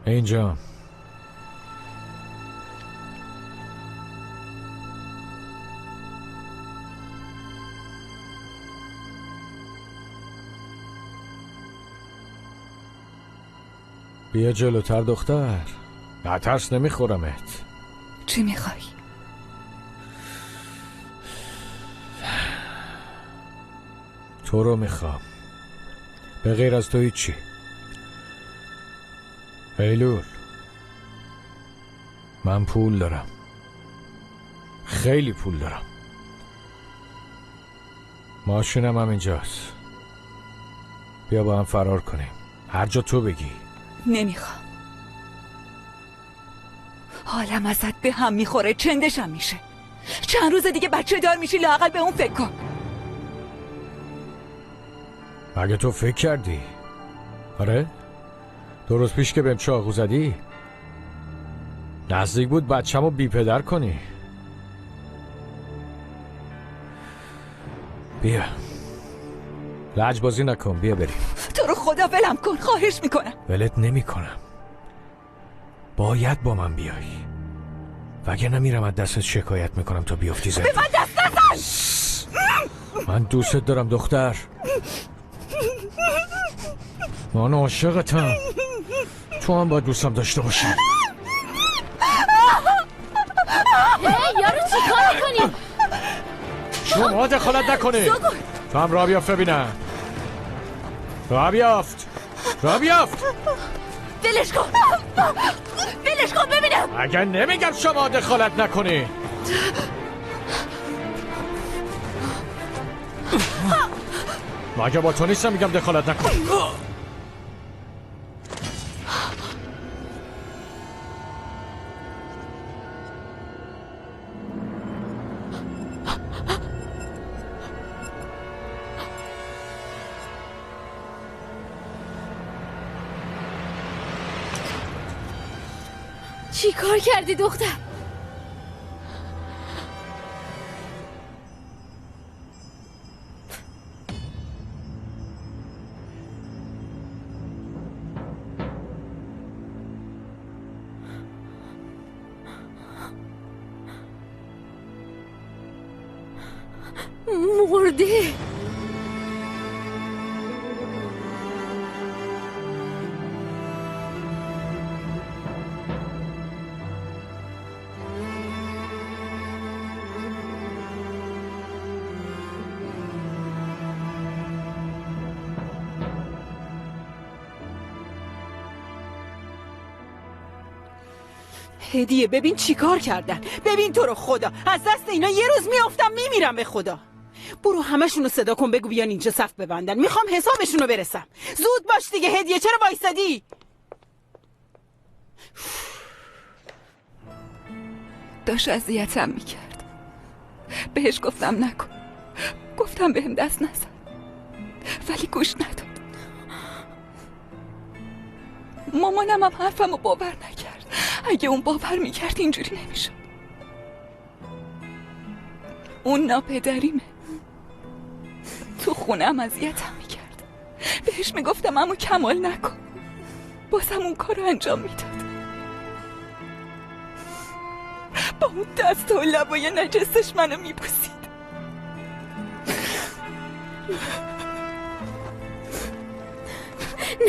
اینجا. بیا جلوتر دختر. نترس، نمیخورمت. چی میخوای؟ تو رو میخوام. به غیر از تو هیچی. ایلول، من پول دارم، خیلی پول دارم. ماشینم هم اینجاست. بیا با هم فرار کنیم، هر جا تو بگی. نمیخوام. حالم ازت به هم میخوره، چندشم میشه. چند روز دیگه بچه دار میشی، لااقل به اون فکر کن. مگه تو فکر کردی؟ آره؟ 2 روز پیش که بهم چاقو زدی نزدیک بود بچه‌مو بی پدر کنی. بیا، لجبازی نکن، بیا بریم. تو رو خدا ولم کن، خواهش میکنم. ولت نمی کنم. باید با من بیای، وگرنه میرم از دستت شکایت میکنم تا بیافتی زندان. به من دست نزن! من دوستت دارم دختر، من عاشقتم. تو هم باید دوستم داشته باشی. یارو چی کار میکنی؟ شما دخالت نکنی. تو هم راه بیافت ببینم. راه بیافت. ولش کن ببینم. اگر نمیگم شما دخالت نکنی. مگه با تو نیستم میگم دخالت نکن. چی کار کردی دختر؟ مرده. هدیه ببین چی کار کردن. ببین تو رو خدا، از دست اینا یه روز میافتم میمیرم به خدا. برو همشونو صدا کن، بگو بیان اینجا صف ببندن، میخوام حسابشونو برسم. زود باش دیگه هدیه، چرا وایسادی؟ داشت اذیتم میکرد. بهش گفتم نکن، گفتم بهم دست نزن، ولی گوش نداد. مامانم هم حرفمو باور نکرد. اگه اون باور میکرد اینجوری نمیشد. اون ناپدریمه. تو خونم اذیتم میکرد. بهش میگفتم عمو کمال نکن، بازم اون کارو انجام میداد. با اون دست و لبای نجسش منو میبوسید.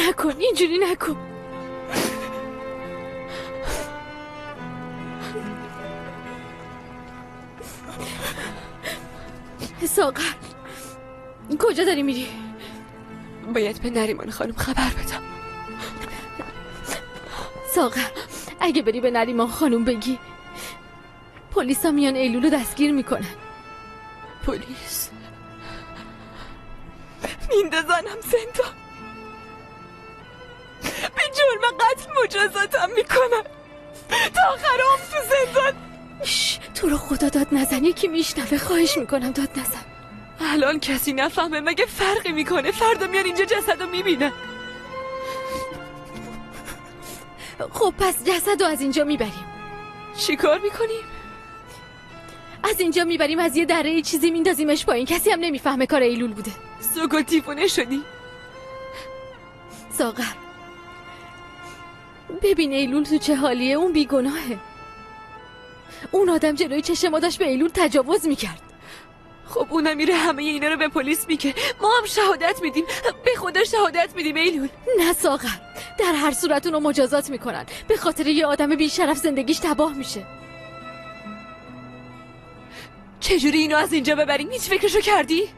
نکن، اینجوری نکن. ساغر، کجا داری میری؟ باید به نریمان خانم خبر بدم. ساغر، اگه بری به نریمان خانم بگی پلیسا میان ایلولو دستگیر میکنن. پلیس؟ میندازنم زندان، به جرم قتل مجازاتم میکنن، تا آخر عمر تو زندان. تو رو خدا داد نزن، یکی میشنوه، خواهش میکنم داد نزن. الان کسی نفهمه مگه فرقی میکنه؟ فردا میان اینجا جسدو میبینه. خب پس جسدو از اینجا میبریم. چی کار میکنیم؟ از اینجا میبریم، از یه دره چیزی میندازیمش پایین، کسی هم نمیفهمه کار ایلول بوده. سوگو دیوونه شدی؟ ساغر، ببین ایلول تو چه حالیه. اون بیگناهه. اون آدم جلوی چشم ما داشت به ایلول تجاوز میکرد. خب اونم میره همه اینا رو به پلیس میگه. ما هم شهادت میدیم. به خدا شهادت میدیم ایلول. نه ساغر، در هر صورت اونو مجازات میکنن. به خاطر یه آدم بیشرف زندگیش تباه میشه. چجوری اینو از اینجا ببریم؟ هیچ فکرشو کردی؟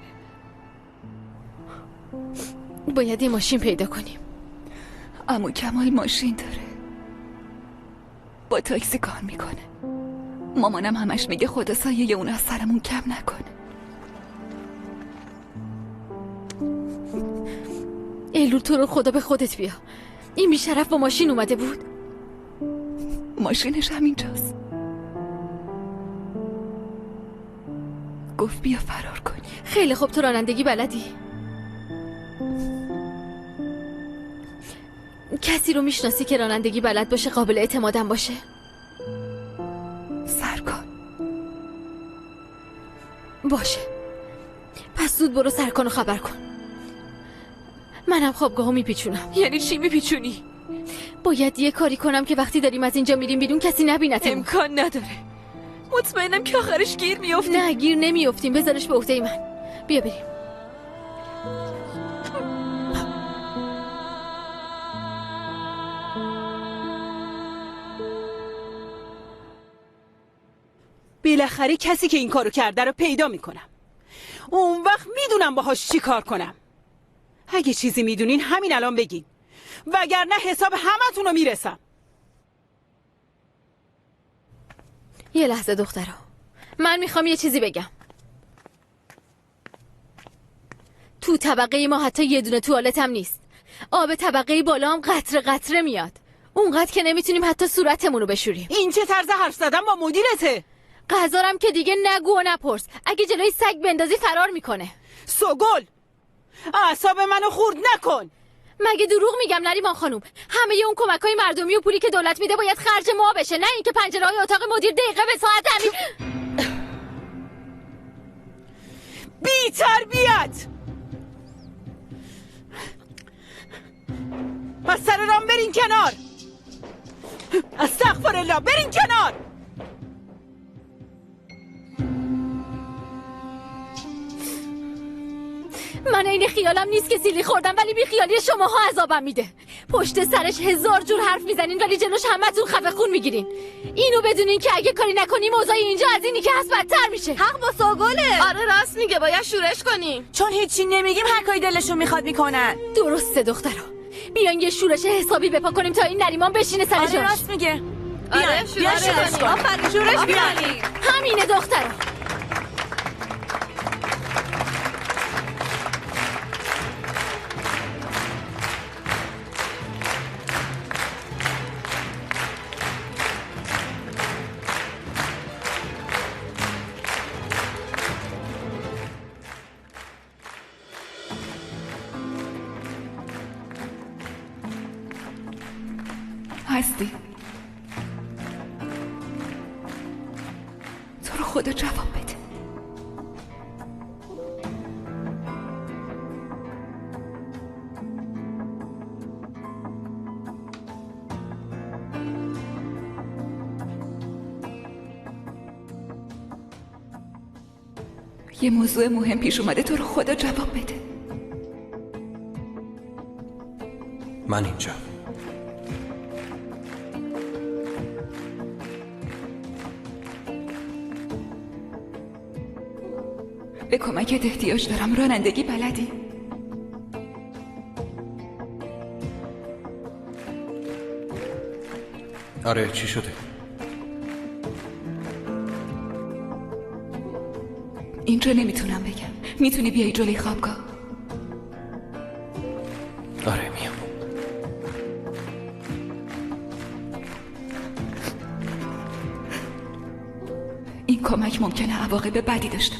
باید یه ماشین پیدا کنیم. عمو کمال ماشین داره، با تاکسی کار میکنه. مامانم همش میگه خدا سایه اون از سرمون کم نکنه. ایلول تو رو خدا به خودت بیا. این بیشرف با ماشین اومده بود. ماشینش همینجاست. گفت بیا فرار کنی. خیلی خوب، تو رانندگی بلدی؟ کسی رو میشناسی که رانندگی بلد باشه، قابل اعتمادم باشه؟ سرکان. باشه، پس زود برو سرکانو خبر کن. منم خوابگاهو میپیچونم. یعنی چی میپیچونی؟ باید یه کاری کنم که وقتی داریم از اینجا میریم بیرون کسی نبینتمون. امکان نداره. مطمئنم که آخرش گیر میافتیم. نه گیر نمیافتیم، بذارش به عهده من. بیا بریم. بالاخره کسی که این کارو کرده رو پیدا میکنم. اون وقت میدونم باهاش چی کار کنم. اگه چیزی میدونین همین الان بگین، وگرنه حساب همتون رو میرسم. یه لحظه دخترا، من میخوام یه چیزی بگم. تو طبقه ما حتی یه دونه توالت هم نیست. آب طبقه بالا هم قطره قطره میاد. اونقدر که نمیتونیم حتی صورتمون رو بشوریم. این چه طرز حرف زدن با مدیرته؟ غذارم که دیگه نگو و نپرس. اگه جلوی سگ بندازی فرار میکنه. سوگل، اعصاب منو خورد نکن. مگه دروغ میگم نریمان خانوم؟ همه اون کمک‌های مردمی و پولی که دولت میده باید خرج ما بشه، نه اینکه پنجره‌های اتاق مدیر دقیقه به ساعت همین. بی تربیت! از سر رام برین کنار. استغفرالله، برین کنار. من این خیالم نیست که سیلی خوردم، ولی بی خیالی شماها عذابم میده. پشت سرش هزار جور حرف میزنین ولی جلوش همتون خفه خون میگیرین. اینو بدونین که اگه کاری نکنیم اوضاع اینجا از اینی که هست بدتر میشه. حق با سوگله. آره راست میگه، باید شورش کنیم. چون هیچی نمیگیم هر کاری دلشون میخواد میکنن. درسته دخترا، بیاین یه شورش حسابی بپا کنیم تا این نریمان بشینه سر جاش. آره راست میگه. آره شورش کن. آفرین شورش بیاریم. همینه دخترا. هستی؟ تو رو خدا جواب بده. یه موضوع مهم پیش اومده، تو رو خدا جواب بده. من اینجا. به کمکت احتیاج دارم. رانندگی بلدی؟ آره چی شده؟ اینجا نمیتونم بگم. میتونی بیای جلوی خوابگاه؟ آره میام. این کمک ممکنه عواقب بدی داشته